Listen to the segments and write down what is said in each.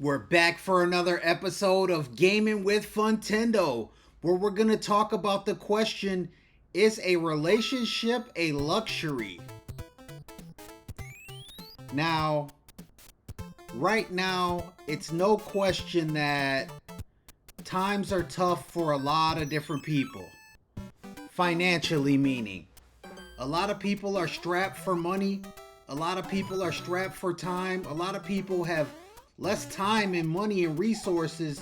We're back for another episode of Gaming with Funtendo, where we're going to talk about the question, is a relationship a luxury? Now, right now, it's no question that times are tough for a lot of different people. Financially meaning. A lot of people are strapped for money. A lot of people are strapped for time. A lot of people have less time and money and resources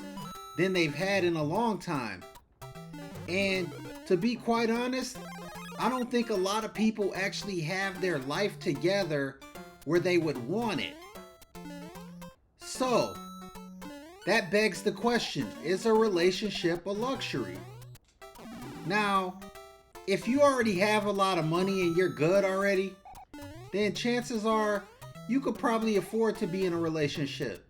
than they've had in a long time. And to be quite honest, I don't think a lot of people actually have their life together where they would want it. So, that begs the question, is a relationship a luxury? Now, if you already have a lot of money and you're good already, then chances are you could probably afford to be in a relationship.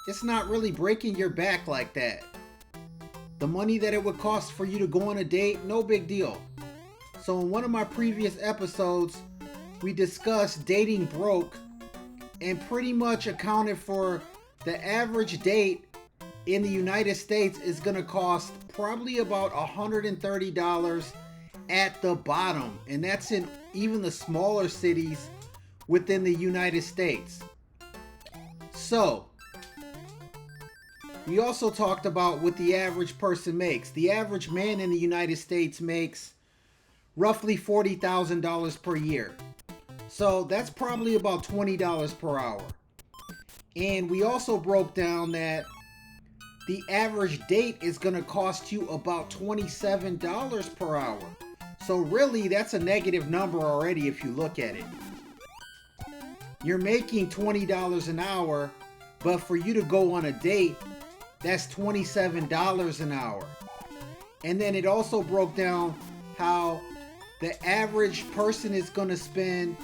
It's not really breaking your back like that. The money that it would cost for you to go on a date, no big deal. So in one of my previous episodes, we discussed dating broke and pretty much accounted for the average date in the United States is going to cost probably about $130 at the bottom. And that's in even the smaller cities within the United States. So, we also talked about what the average person makes. The average man in the United States makes roughly $40,000 per year. So that's probably about $20 per hour. And we also broke down that the average date is going to cost you about $27 per hour. So really, that's a negative number already if you look at it. You're making $20 an hour, but for you to go on a date, that's $27 an hour. And then it also broke down how the average person is going to spend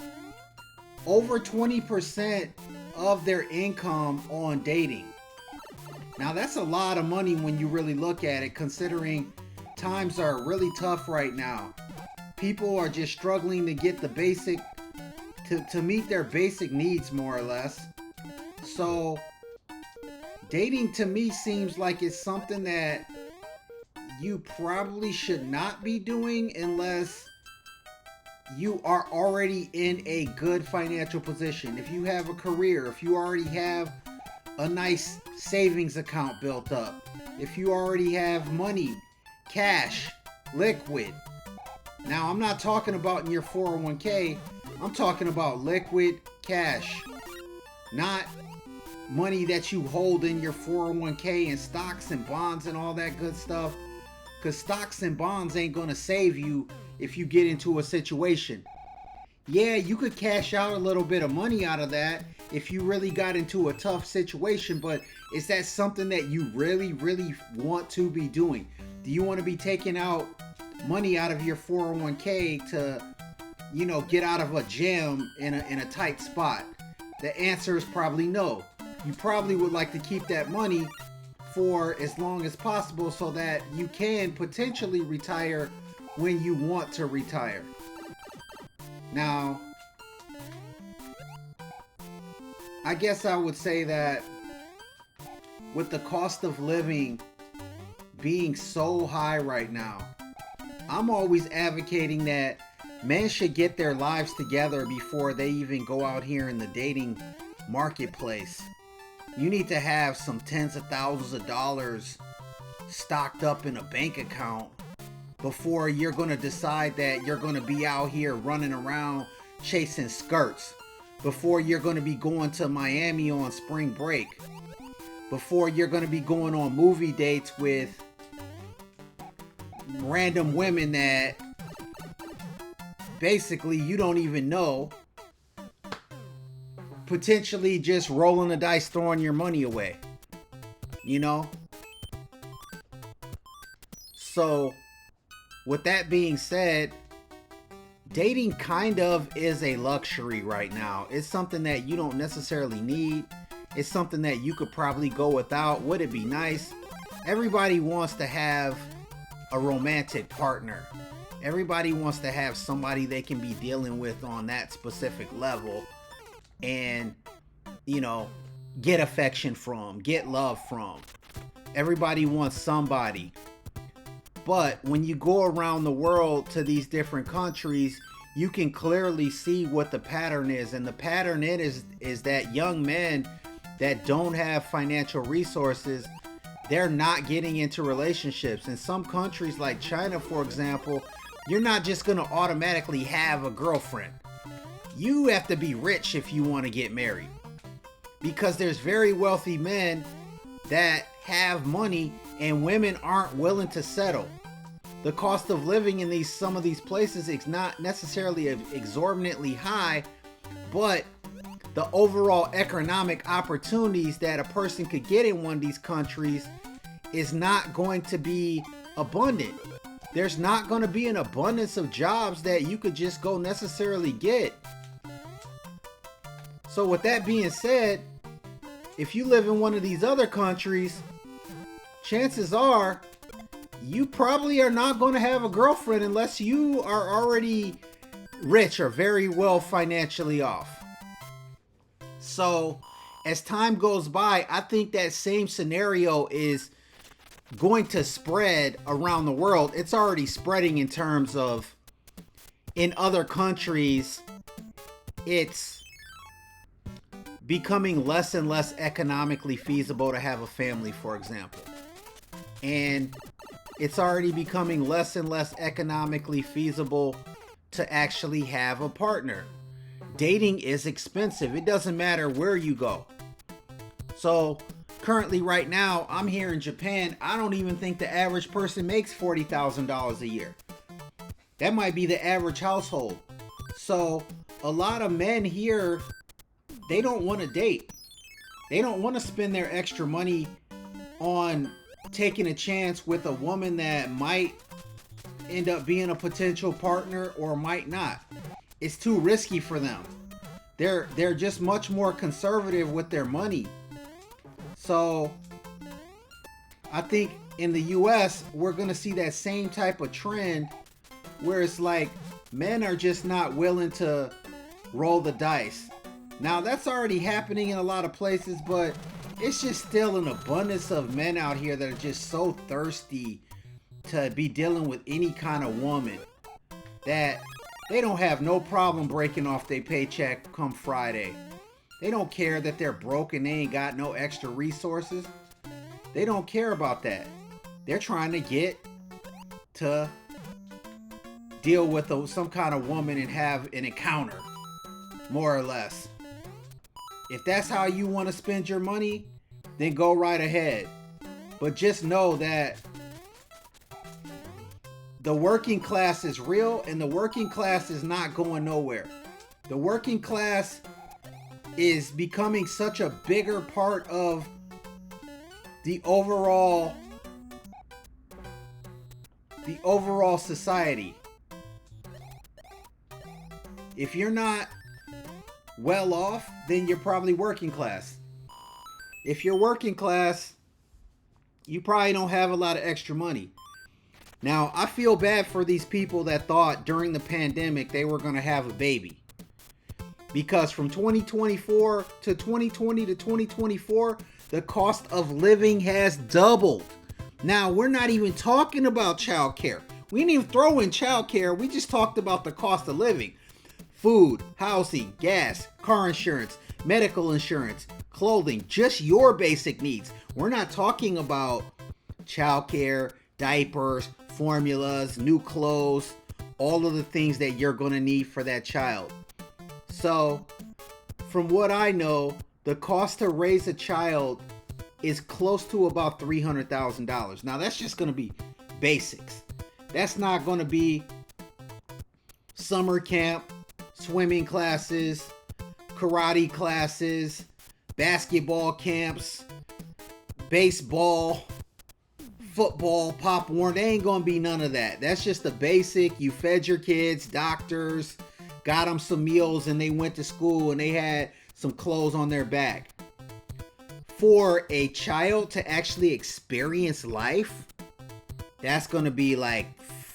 over 20% of their income on dating. Now that's a lot of money when you really look at it, considering times are really tough right now. People are just struggling to get the basic, to meet their basic needs more or less. So dating to me seems like it's something that you probably should not be doing unless you are already in a good financial position. If you have a career, if you already have a nice savings account built up, if you already have money, cash, liquid. Now, I'm not talking about in your 401k, I'm talking about liquid cash, not money that you hold in your 401k and stocks and bonds and all that good stuff, because stocks and bonds ain't going to save you if you get into a situation. Yeah, you could cash out a little bit of money out of that if you really got into a tough situation, but is that something that you really want to be doing? Do you want to be taking out money out of your 401k to, get out of a jam in a tight spot? The answer is probably no. You probably would like to keep that money for as long as possible so that you can potentially retire when you want to retire. Now, I guess I would say that with the cost of living being so high right now, I'm always advocating that men should get their lives together before they even go out here in the dating marketplace. You need to have some tens of thousands of dollars stocked up in a bank account before you're going to decide that you're going to be out here running around chasing skirts, before you're going to be going to Miami on spring break, before you're going to be going on movie dates with random women that basically you don't even know, potentially just rolling the dice, throwing your money away, So with that being said, dating kind of is a luxury right now. It's something that you don't necessarily need. It's something that you could probably go without. Would it be nice? Everybody wants to have a romantic partner. Everybody wants to have somebody they can be dealing with on that specific level. And, get affection from, get love from. Everybody wants somebody. But when you go around the world to these different countries, you can clearly see what the pattern is. And the pattern is that young men that don't have financial resources, they're not getting into relationships. In some countries like China, for example, you're not just going to automatically have a girlfriend. You have to be rich if you want to get married. Because there's very wealthy men that have money and women aren't willing to settle. The cost of living in some of these places is not necessarily exorbitantly high, but the overall economic opportunities that a person could get in one of these countries is not going to be abundant. There's not going to be an abundance of jobs that you could just go necessarily get. So with that being said, if you live in one of these other countries, chances are you probably are not going to have a girlfriend unless you are already rich or very well financially off. So as time goes by, I think that same scenario is going to spread around the world. It's already spreading in terms of in other countries, it's becoming less and less economically feasible to have a family, for example. And it's already becoming less and less economically feasible to actually have a partner. Dating is expensive. It doesn't matter where you go. So currently right now, I'm here in Japan. I don't even think the average person makes $40,000 a year. That might be the average household. So a lot of men here, they don't want to date. They don't want to spend their extra money on taking a chance with a woman that might end up being a potential partner or might not. It's too risky for them. They're just much more conservative with their money. So I think in the US, we're going to see that same type of trend where it's like men are just not willing to roll the dice. Now that's already happening in a lot of places, but it's just still an abundance of men out here that are just so thirsty to be dealing with any kind of woman that they don't have no problem breaking off their paycheck come Friday. They don't care that they're broke and they ain't got no extra resources. They don't care about that. They're trying to get to deal with some kind of woman and have an encounter, more or less. If that's how you want to spend your money, then go right ahead. But just know that the working class is real and the working class is not going nowhere. The working class is becoming such a bigger part of the overall society. If you're not well off, then you're probably working class. If you're working class, you probably don't have a lot of extra money. Now, I feel bad for these people that thought during the pandemic they were going to have a baby. Because from 2024 to 2020 to 2024, the cost of living has doubled. Now, we're not even talking about childcare. We didn't even throw in childcare. We just talked about the cost of living. Food, housing, gas, car insurance, medical insurance, clothing, just your basic needs. We're not talking about childcare, diapers, formulas, new clothes, all of the things that you're going to need for that child. So, from what I know, the cost to raise a child is close to about $300,000. Now, that's just going to be basics. That's not going to be summer camp, swimming classes, karate classes, basketball camps, baseball, football, Pop Warner. They ain't gonna be none of that. That's just the basic. You fed your kids, doctors, got them some meals, and they went to school and they had some clothes on their back. For a child to actually experience life, that's gonna be like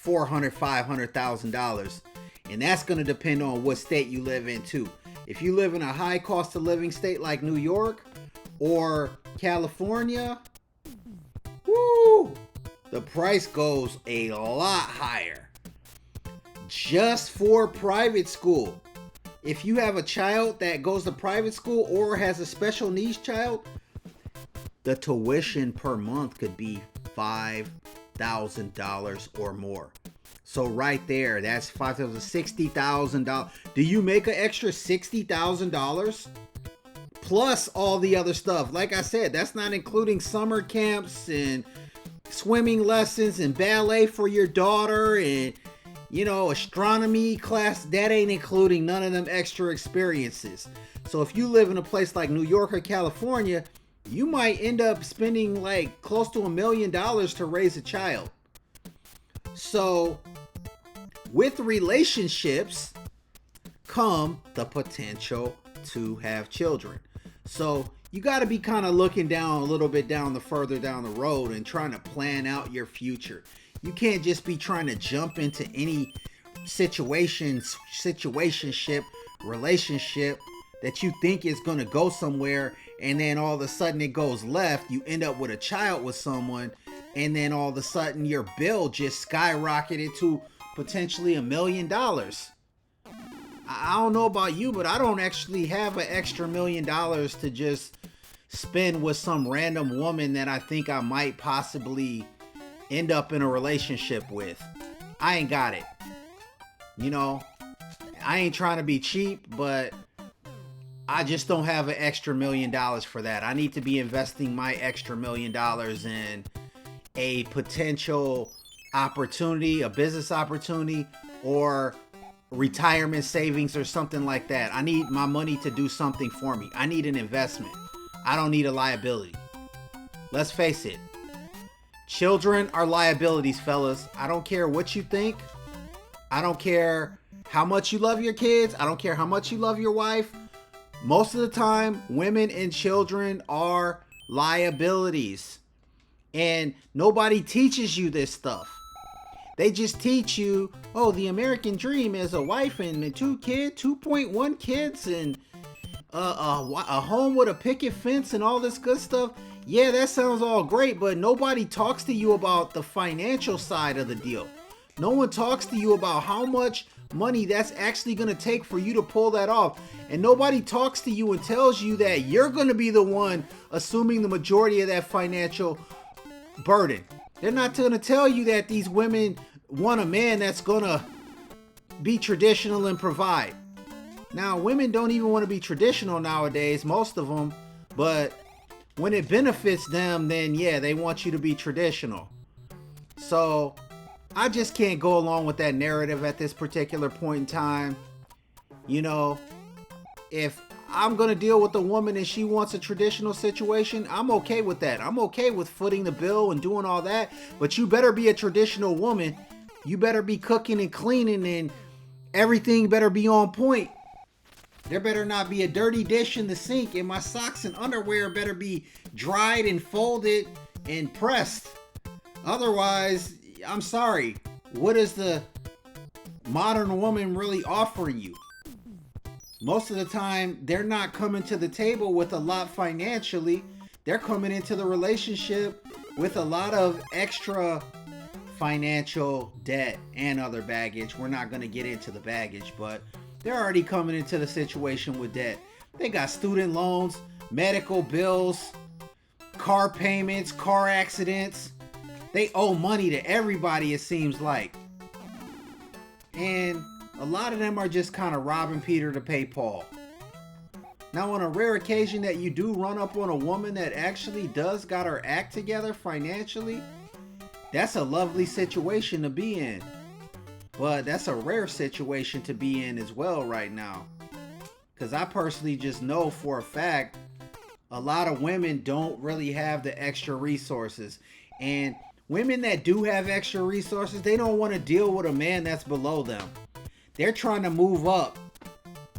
$400,000, $500,000. And that's going to depend on what state you live in too. If you live in a high cost of living state like New York, or California, woo, the price goes a lot higher. Just for private school. If you have a child that goes to private school or has a special needs child, the tuition per month could be $5,000 or more. So right there, that's $5,000, $60,000. Do you make an extra $60,000? Plus all the other stuff. Like I said, that's not including summer camps and swimming lessons and ballet for your daughter and, you know, astronomy class. That ain't including none of them extra experiences. So if you live in a place like New York or California, you might end up spending like close to $1 million to raise a child. So with relationships come the potential to have children. So you got to be kind of looking down a little bit further down the road and trying to plan out your future. You can't just be trying to jump into any situationship, relationship that you think is going to go somewhere, and then all of a sudden it goes left. You end up with a child with someone, and then all of a sudden your bill just skyrocketed to potentially $1 million. I don't know about you, but I don't actually have an extra $1 million to just spend with some random woman that I think I might possibly end up in a relationship with. I ain't got it. You know, I ain't trying to be cheap, but I just don't have an extra $1 million for that. I need to be investing my extra $1 million in a potential opportunity, a business opportunity, or retirement savings or something like that. I need my money to do something for me. I need an investment. I don't need a liability. Let's face it. Children are liabilities, fellas. I don't care what you think. I don't care how much you love your kids. I don't care how much you love your wife. Most of the time, women and children are liabilities. And nobody teaches you this stuff. They just teach you, oh, the American dream is a wife and 2.1 kids, and a home with a picket fence and all this good stuff. Yeah, that sounds all great, but nobody talks to you about the financial side of the deal. No one talks to you about how much money that's actually going to take for you to pull that off. And nobody talks to you and tells you that you're going to be the one assuming the majority of that financial burden. They're not going to tell you that these women want a man that's going to be traditional and provide. Now, women don't even want to be traditional nowadays, most of them, but when it benefits them, then yeah, they want you to be traditional. So I just can't go along with that narrative at this particular point in time. You know, if I'm going to deal with a woman and she wants a traditional situation, I'm okay with that. I'm okay with footing the bill and doing all that. But you better be a traditional woman. You better be cooking and cleaning, and everything better be on point. There better not be a dirty dish in the sink, and my socks and underwear better be dried and folded and pressed. Otherwise, I'm sorry. What is the modern woman really offering you? Most of the time, they're not coming to the table with a lot financially. They're coming into the relationship with a lot of extra financial debt and other baggage. We're not going to get into the baggage, but they're already coming into the situation with debt. They got student loans, medical bills, car payments, car accidents. They owe money to everybody, it seems like. And a lot of them are just kind of robbing Peter to pay Paul. Now, on a rare occasion that you do run up on a woman that actually does got her act together financially, that's a lovely situation to be in. But that's a rare situation to be in as well right now. Because I personally just know for a fact, a lot of women don't really have the extra resources. And women that do have extra resources, they don't want to deal with a man that's below them. They're trying to move up.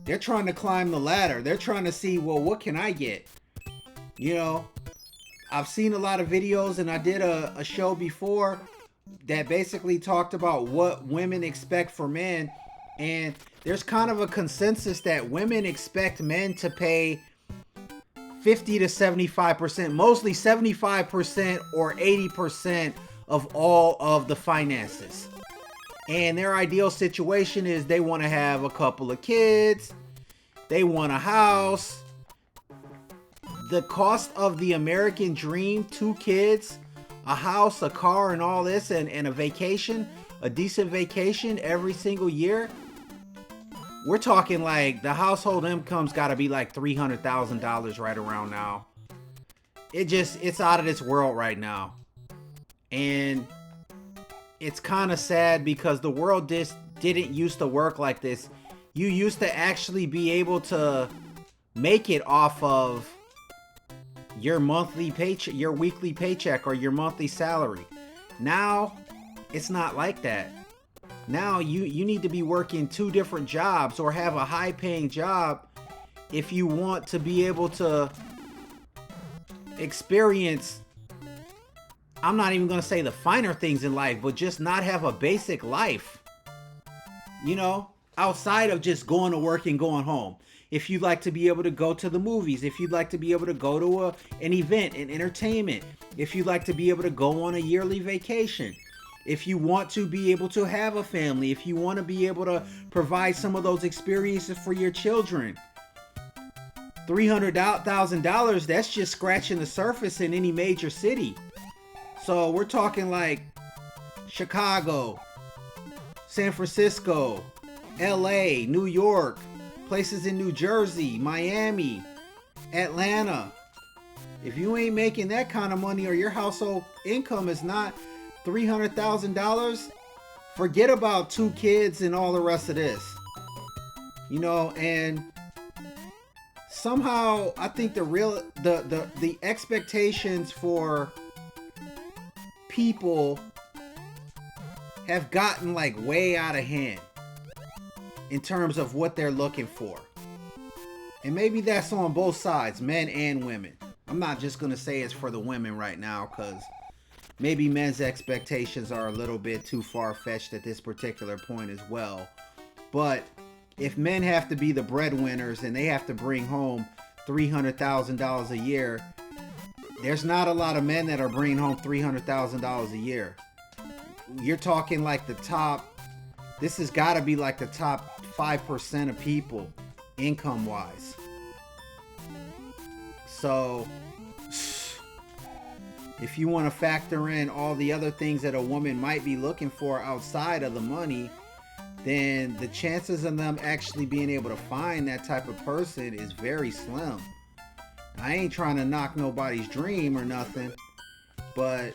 They're trying to climb the ladder. They're trying to see, well, what can I get? You know, I've seen a lot of videos, and I did a show before that basically talked about what women expect for men. And there's kind of a consensus that women expect men to pay 50 to 75%, mostly 75% or 80% of all of the finances. And their ideal situation is they want to have a couple of kids, they want a house. The cost of the American dream, 2 kids, a house, a car, and all this, and a vacation, a decent vacation every single year. We're talking like the household income's got to be like $300,000 right around now. It's out of this world right now. And it's kind of sad because the world just didn't used to work like this. You used to actually be able to make it off of your monthly paycheck, your weekly paycheck, or your monthly salary. Now, it's not like that. Now, you need to be working 2 different jobs or have a high-paying job if you want to be able to experience, I'm not even going to say the finer things in life, but just not have a basic life. You know, outside of just going to work and going home. If you'd like to be able to go to the movies, if you'd like to be able to go to an event, an entertainment, if you'd like to be able to go on a yearly vacation, if you want to be able to have a family, if you want to be able to provide some of those experiences for your children, $300,000, that's just scratching the surface in any major city. So we're talking like Chicago, San Francisco, LA, New York, places in New Jersey, Miami, Atlanta. If you ain't making that kind of money or your household income is not $300,000, forget about 2 kids and all the rest of this. You know, and somehow I think the expectations for people have gotten like way out of hand in terms of what they're looking for. And maybe that's on both sides, men and women. I'm not just going to say it's for the women right now, because maybe men's expectations are a little bit too far-fetched at this particular point as well. But if men have to be the breadwinners and they have to bring home $300,000 a year, there's not a lot of men that are bringing home $300,000 a year. You're talking like the top, this has got to be like the top 5% of people income-wise. So if you want to factor in all the other things that a woman might be looking for outside of the money, then the chances of them actually being able to find that type of person is very slim. I ain't trying to knock nobody's dream or nothing, but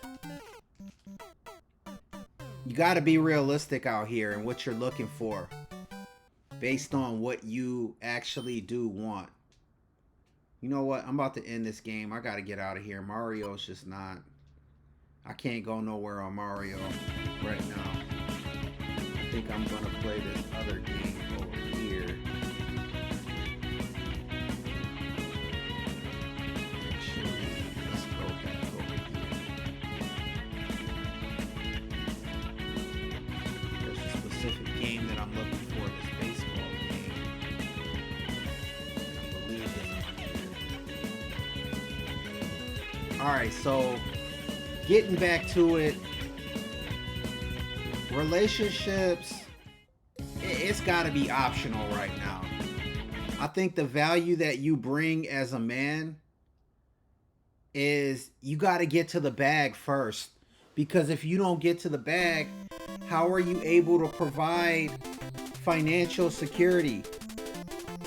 you got to be realistic out here in what you're looking for based on what you actually do want. You know what? I'm about to end this game. I got to get out of here. Mario's just not... I can't go nowhere on Mario right now. I think I'm going to play this other game over here. Actually, let's go back over here. There's a specific game that I'm looking for, this baseball game. I believe it's... Alright, so getting back to it, relationships, it's got to be optional right now. I think the value that you bring as a man is you got to get to the bag first. Because if you don't get to the bag, how are you able to provide financial security?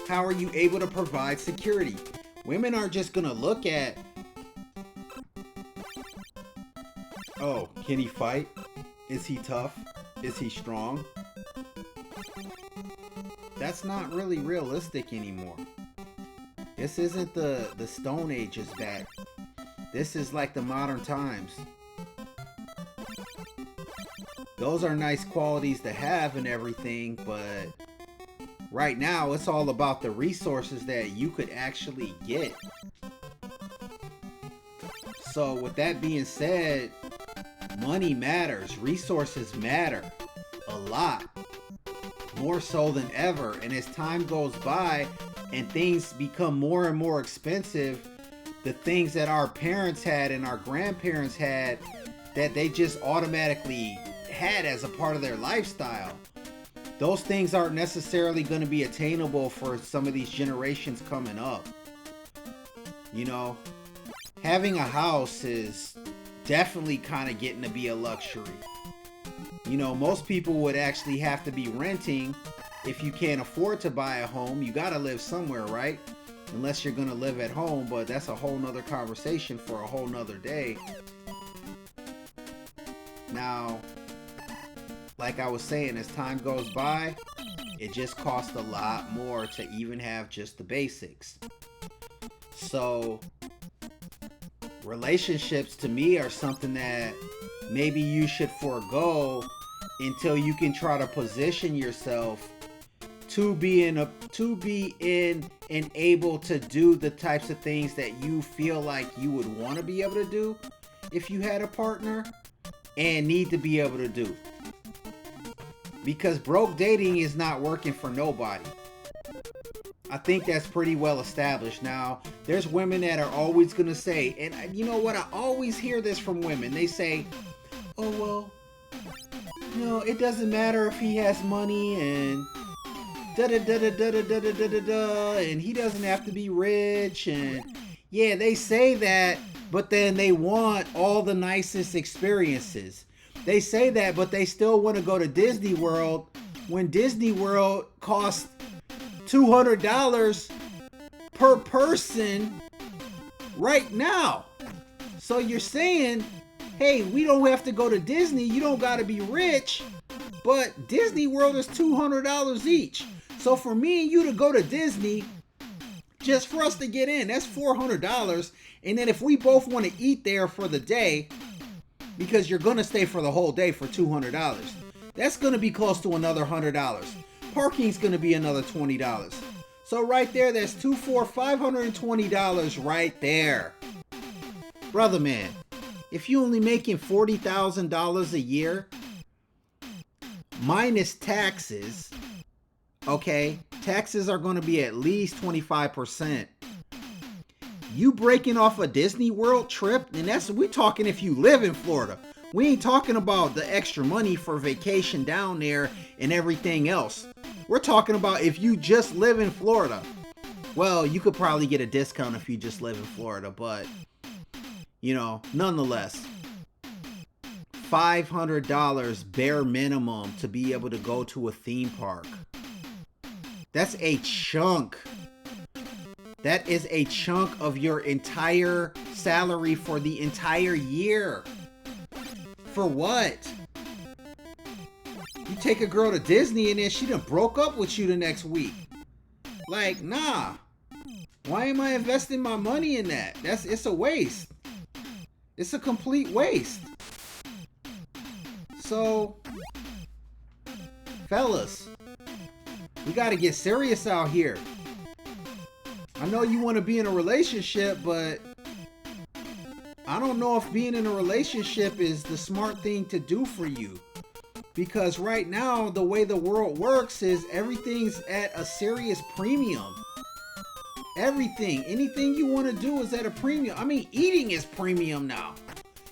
How are you able to provide security? Women aren't just going to look at, oh, can he fight? Is he tough? Is he strong? That's not really realistic anymore. This isn't the Stone Ages back. This is like the modern times. Those are nice qualities to have and everything, but right now it's all about the resources that you could actually get. So with that being said, money matters, resources matter a lot, more so than ever. And as time goes by and things become more and more expensive, the things that our parents had and our grandparents had that they just automatically had as a part of their lifestyle. Those things aren't necessarily going to be attainable for some of these generations coming up. You know, having a house is definitely kind of getting to be a luxury. You know, most people would actually have to be renting. If you can't afford to buy a home, you got to live somewhere, right? Unless you're going to live at home, but that's a whole nother conversation for a whole nother day. Now, like I was saying, as time goes by, it just costs a lot more to even have just the basics. So, relationships to me are something that maybe you should forego until you can try to position yourself to be in and able to do the types of things that you feel like you would want to be able to do if you had a partner and need to be able to do. Because broke dating is not working for nobody. I think that's pretty well established. Now, there's women that are always going to say, and you know what? I always hear this from women. They say, oh, well, you know, it doesn't matter if he has money and da-da-da-da-da-da-da-da-da-da, and he doesn't have to be rich. And yeah, they say that, but then they want all the nicest experiences. They say that, but they still want to go to Disney World when Disney World costs $200 per person right now. So you're saying, hey, we don't have to go to Disney. You don't got to be rich, but Disney World is $200 each. So for me and you to go to Disney, just for us to get in, that's $400. And then if we both want to eat there for the day, because you're going to stay for the whole day for $200, that's going to be close to another $100. Parking's going to be another $20. So right there, that's $520 right there. Brother man, if you only making $40,000 a year, minus taxes, okay, taxes are going to be at least 25%. You breaking off a Disney World trip, and we're talking if you live in Florida. We ain't talking about the extra money for vacation down there and everything else. We're talking about if you just live in Florida. Well, you could probably get a discount if you just live in Florida, but, you know, nonetheless, $500 bare minimum to be able to go to a theme park. That's a chunk. That is a chunk of your entire salary for the entire year. For what? You take a girl to Disney and then she done broke up with you the next week. Like, nah. Why am I investing my money in that? It's a waste. It's a complete waste. So, fellas, we gotta get serious out here. I know you want to be in a relationship, but I don't know if being in a relationship is the smart thing to do for you. Because right now, the way the world works is everything's at a serious premium. Everything. Anything you want to do is at a premium. I mean, eating is premium now.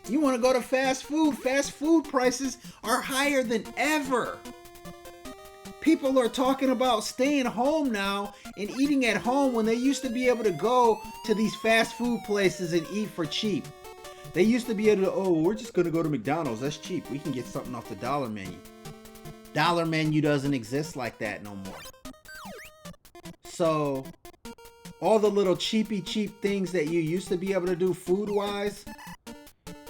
You want to go to fast food. Fast food prices are higher than ever. People are talking about staying home now and eating at home when they used to be able to go to these fast food places and eat for cheap. They used to be able to, oh, we're just going to go to McDonald's. That's cheap. We can get something off the dollar menu. Dollar menu doesn't exist like that no more. So, all the little cheap things that you used to be able to do food-wise,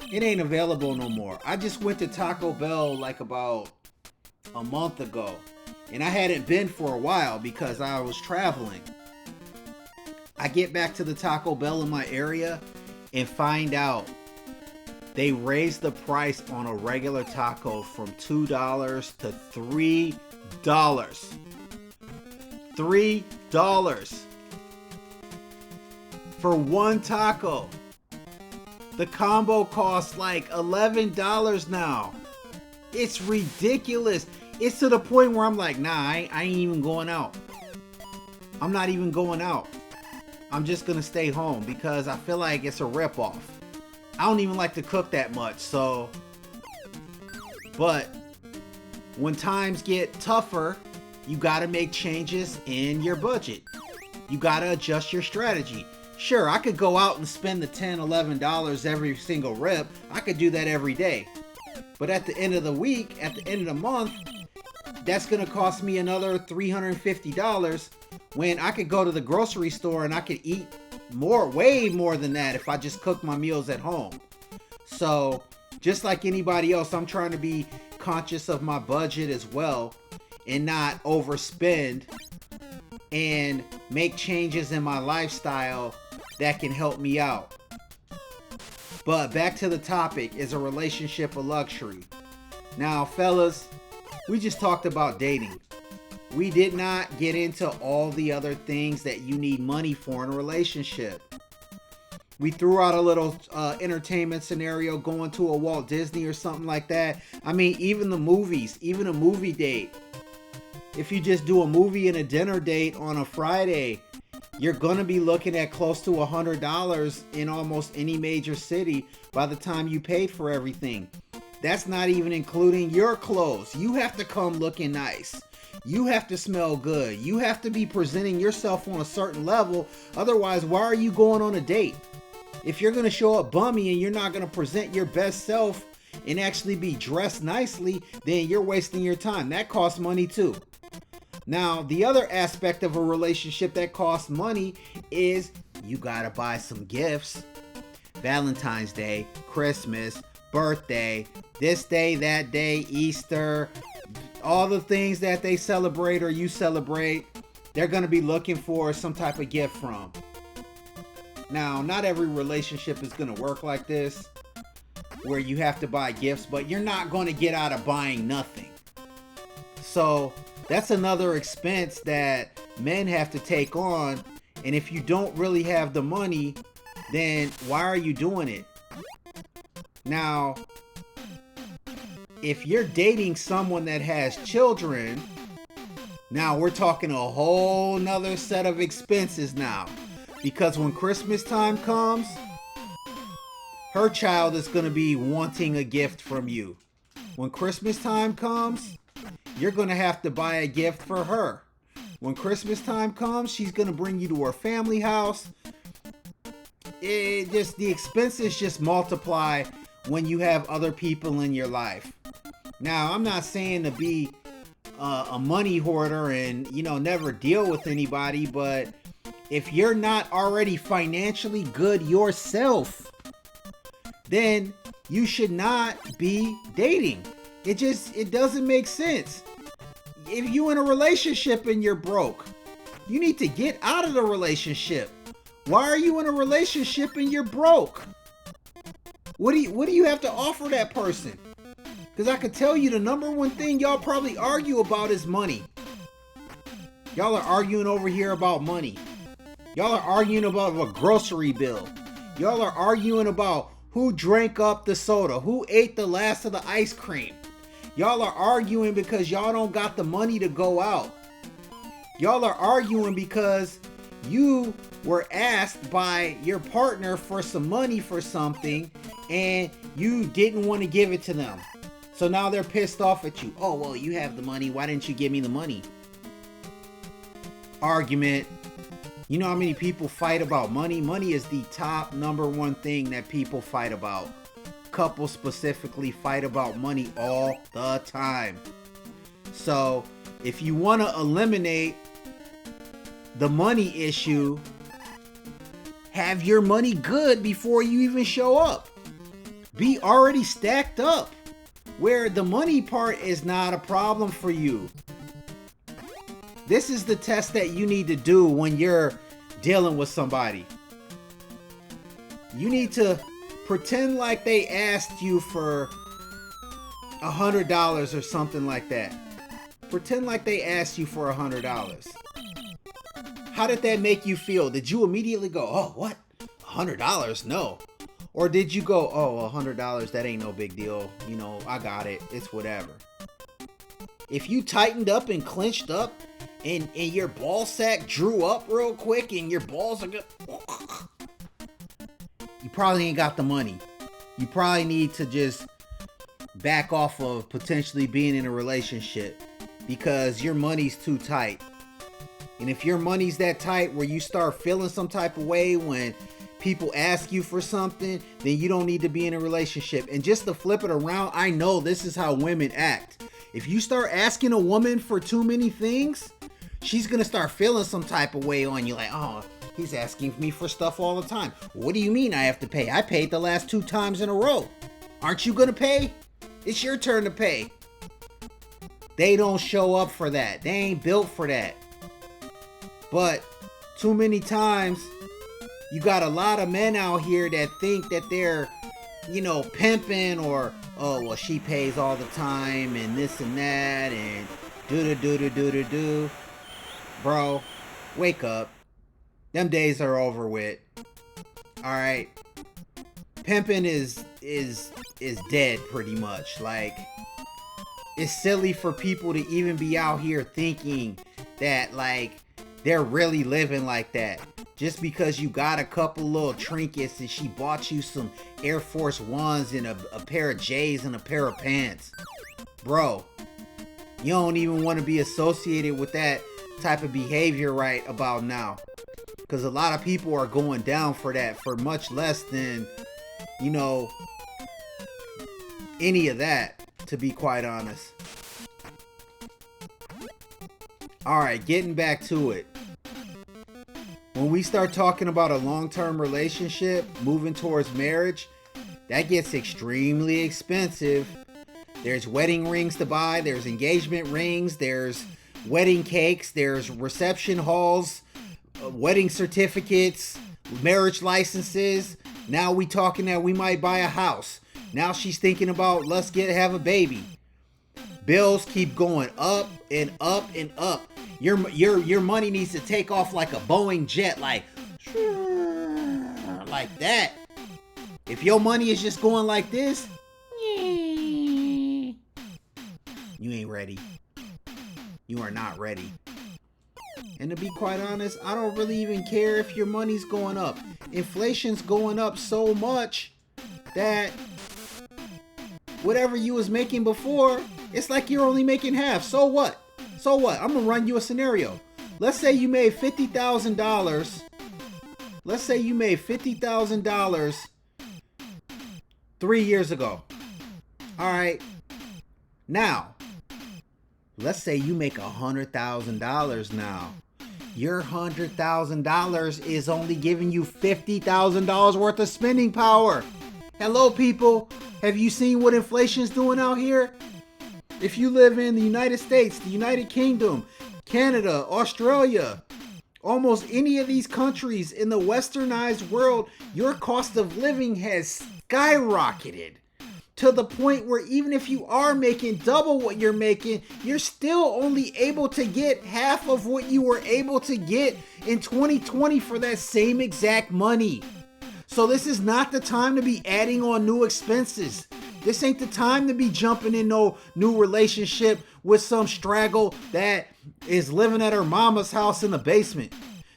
it ain't available no more. I just went to Taco Bell like about a month ago. And I hadn't been for a while because I was traveling. I get back to the Taco Bell in my area and find out they raised the price on a regular taco from $2 to $3. $3 for one taco. The combo costs like $11 now. It's ridiculous. It's to the point where I'm like, nah, I ain't even going out. I'm not even going out. I'm just gonna stay home because I feel like it's a ripoff. I don't even like to cook that much, so. But when times get tougher, you gotta make changes in your budget. You gotta adjust your strategy. Sure, I could go out and spend the $10, $11 every single rip. I could do that every day. But at the end of the week, at the end of the month, that's gonna cost me another $350 when I could go to the grocery store and I could eat way more than that if I just cook my meals at home. So just like anybody else, I'm trying to be conscious of my budget as well and not overspend and make changes in my lifestyle that can help me out. But back to the topic, is a relationship a luxury? Now, fellas, we just talked about dating. We did not get into all the other things that you need money for in a relationship. We threw out a little entertainment scenario, going to a Walt Disney or something like that. I mean, even the movies, even a movie date. If you just do a movie and a dinner date on a Friday, you're going to be looking at close to $100 in almost any major city by the time you paid for everything. That's not even including your clothes. You have to come looking nice. You have to smell good. You have to be presenting yourself on a certain level. Otherwise, why are you going on a date? If you're going to show up bummy and you're not going to present your best self and actually be dressed nicely, then you're wasting your time. That costs money too. Now, the other aspect of a relationship that costs money is you got to buy some gifts. Valentine's Day, Christmas, birthday, this day, that day, Easter, all the things that they celebrate or you celebrate, they're going to be looking for some type of gift from. Now, not every relationship is going to work like this, where you have to buy gifts, but you're not going to get out of buying nothing. So that's another expense that men have to take on. And if you don't really have the money, then why are you doing it? Now, if you're dating someone that has children, now we're talking a whole nother set of expenses now. Because when Christmas time comes, her child is going to be wanting a gift from you. When Christmas time comes, you're going to have to buy a gift for her. When Christmas time comes, she's going to bring you to her family house. The expenses just multiply when you have other people in your life. Now, I'm not saying to be a money hoarder and, never deal with anybody, but if you're not already financially good yourself, then you should not be dating. It doesn't make sense. If you're in a relationship and you're broke, you need to get out of the relationship. Why are you in a relationship and you're broke? What do you have to offer that person? Because I can tell you the number one thing y'all probably argue about is money. Y'all are arguing over here about money. Y'all are arguing about a grocery bill. Y'all are arguing about who drank up the soda, who ate the last of the ice cream. Y'all are arguing because y'all don't got the money to go out. Y'all are arguing because you were asked by your partner for some money for something and you didn't want to give it to them. So now they're pissed off at you. Oh, well, you have the money. Why didn't you give me the money? Argument. You know how many people fight about money? Money is the top number one thing that people fight about. Couples specifically fight about money all the time. So if you want to eliminate the money issue, have your money good before you even show up. Be already stacked up where the money part is not a problem for you. This is the test that you need to do when you're dealing with somebody. You need to pretend like they asked you for $100 or something like that. Pretend like they asked you for $100. How did that make you feel? Did you immediately go, oh, what? $100? No. Or did you go, oh, $100, that ain't no big deal. I got it. It's whatever. If you tightened up and clenched up and your ball sack drew up real quick and your balls are good, you probably ain't got the money. You probably need to just back off of potentially being in a relationship because your money's too tight. And if your money's that tight where you start feeling some type of way when people ask you for something, then you don't need to be in a relationship. And just to flip it around, I know this is how women act. If you start asking a woman for too many things, she's gonna start feeling some type of way on you, like, oh, he's asking me for stuff all the time. What do you mean I have to pay? I paid the last 2 times in a row. Aren't you gonna pay? It's your turn to pay. They don't show up for that. They ain't built for that. But too many times, you got a lot of men out here that think that they're, pimping or, oh, well, she pays all the time and this and that and do. Bro, wake up. Them days are over with. All right. Pimping is dead pretty much. Like, it's silly for people to even be out here thinking that, like, they're really living like that. Just because you got a couple little trinkets and she bought you some Air Force Ones and a pair of J's and a pair of pants. Bro, you don't even want to be associated with that type of behavior right about now. Because a lot of people are going down for that for much less than, any of that, to be quite honest. Alright, getting back to it. When we start talking about a long-term relationship, moving towards marriage, that gets extremely expensive. There's wedding rings to buy, there's engagement rings, there's wedding cakes, there's reception halls, wedding certificates, marriage licenses. Now we talking that we might buy a house. Now she's thinking about have a baby. Bills keep going up and up and up. Your money needs to take off like a Boeing jet, like that. If your money is just going like this, you ain't ready. You are not ready. And to be quite honest, I don't really even care if your money's going up. Inflation's going up so much that whatever you was making before, it's like you're only making half. So what? So what? I'm going to run you a scenario. Let's say you made $50,000. Let's say you made $50,000 3 years ago. All right. Now, let's say you make $100,000 now. Your $100,000 is only giving you $50,000 worth of spending power. Hello, people. Have you seen what inflation's doing out here? If you live in the United States, the United Kingdom, Canada, Australia, almost any of these countries in the westernized world, your cost of living has skyrocketed to the point where even if you are making double what you're making, you're still only able to get half of what you were able to get in 2020 for that same exact money. So this is not the time to be adding on new expenses. This ain't the time to be jumping in no new relationship with some straggle that is living at her mama's house in the basement.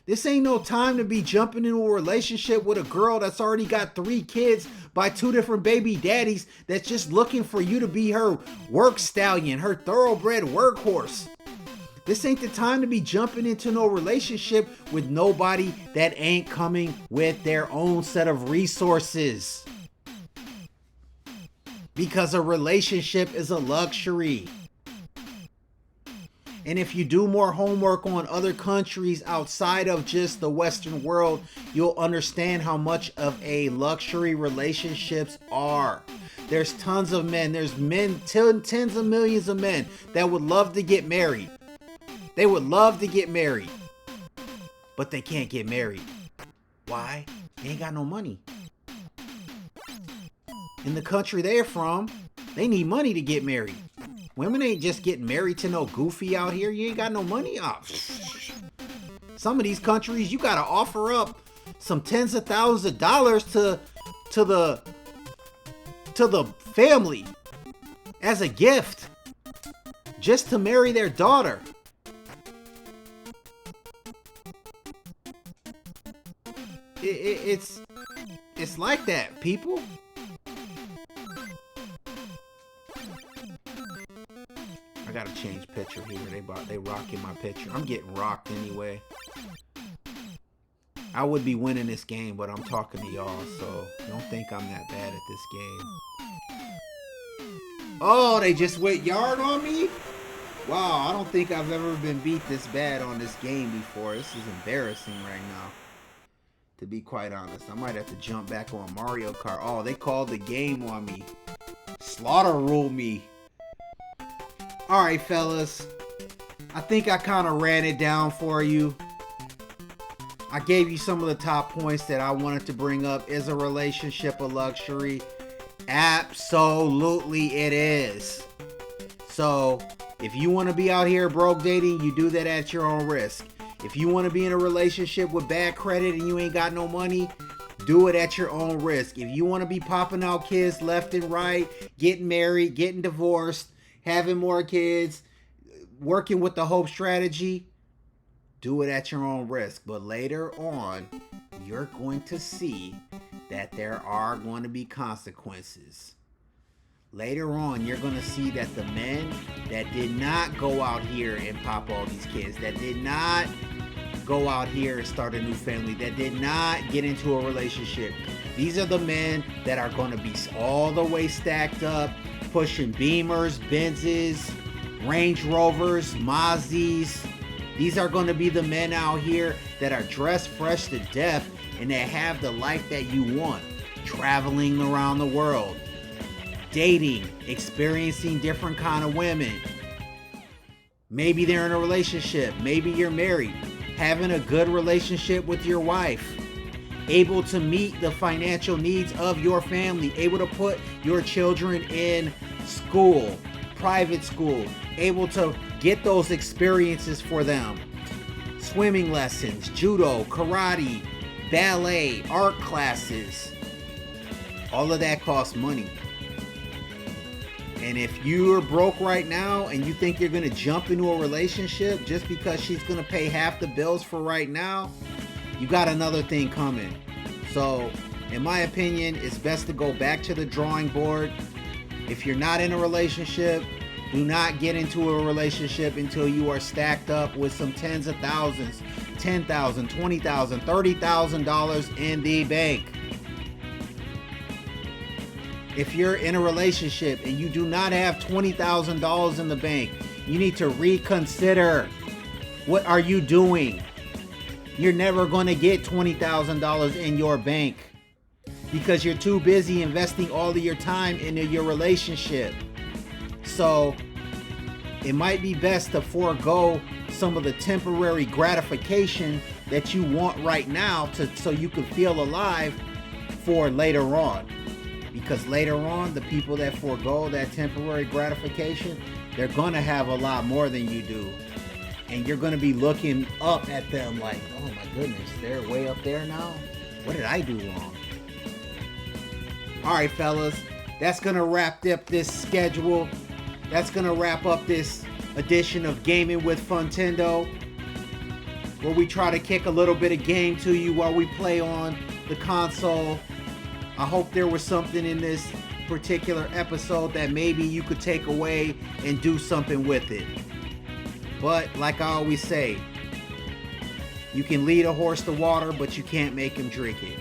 This ain't no time to be jumping into a relationship with a girl that's already got 3 kids by 2 different baby daddies that's just looking for you to be her work stallion, her thoroughbred workhorse. This ain't the time to be jumping into no relationship with nobody that ain't coming with their own set of resources. Because a relationship is a luxury. And if you do more homework on other countries outside of just the Western world, you'll understand how much of a luxury relationships are. There's tons of men, there's men, tens of millions of men that would love to get married. They would love to get married, but they can't get married. Why? They ain't got no money. In the country they're from, they need money to get married. Women ain't just getting married to no goofy out here. You ain't got no money. Oh, some of these countries, you gotta offer up some tens of thousands of dollars to the family as a gift just to marry their daughter. it's like that, people. I gotta change picture here. They rocking my picture. I'm getting rocked anyway. I would be winning this game, but I'm talking to y'all, so don't think I'm that bad at this game. Oh, they just went yard on me? Wow, I don't think I've ever been beat this bad on this game before. This is embarrassing right now, to be quite honest. I might have to jump back on Mario Kart. Oh, they called the game on me. Slaughter ruled me. Alright, fellas. I think I kind of ran it down for you. I gave you some of the top points that I wanted to bring up. Is a relationship a luxury? Absolutely it is. So, if you want to be out here broke dating, you do that at your own risk. If you want to be in a relationship with bad credit and you ain't got no money, do it at your own risk. If you want to be popping out kids left and right, getting married, getting divorced, having more kids, working with the Hope strategy, do it at your own risk. But later on, you're going to see that there are going to be consequences. Later on, you're going to see that the men that did not go out here and pop all these kids, that did not go out here and start a new family, that did not get into a relationship, these are the men that are going to be all the way stacked up, pushing Beamers, Benzes, Range Rovers, Mazis. These are going to be the men out here that are dressed fresh to death and that have the life that you want. Traveling around the world, dating, experiencing different kind of women. Maybe they're in a relationship. Maybe you're married. Having a good relationship with your wife. Able to meet the financial needs of your family. Able to put your children in school, private school. Able to get those experiences for them. Swimming lessons, judo, karate, ballet, art classes. All of that costs money. And if you're broke right now and you think you're going to jump into a relationship just because she's going to pay half the bills for right now, you got another thing coming. So, in my opinion, it's best to go back to the drawing board. If you're not in a relationship, do not get into a relationship until you are stacked up with some tens of thousands, $10,000, $20,000, $30,000 in the bank. If you're in a relationship and you do not have $20,000 in the bank, you need to reconsider. What are you doing? You're never going to get $20,000 in your bank because you're too busy investing all of your time into your relationship. So it might be best to forego some of the temporary gratification that you want right now so you can feel alive for later on. Because later on, the people that forego that temporary gratification, they're going to have a lot more than you do. And you're going to be looking up at them like, oh my goodness, they're way up there now? What did I do wrong? Alright, fellas, that's going to wrap up this schedule. That's going to wrap up this edition of Gaming with Funtendo, where we try to kick a little bit of game to you while we play on the console. I hope there was something in this particular episode that maybe you could take away and do something with it. But like I always say, you can lead a horse to water, but you can't make him drink it.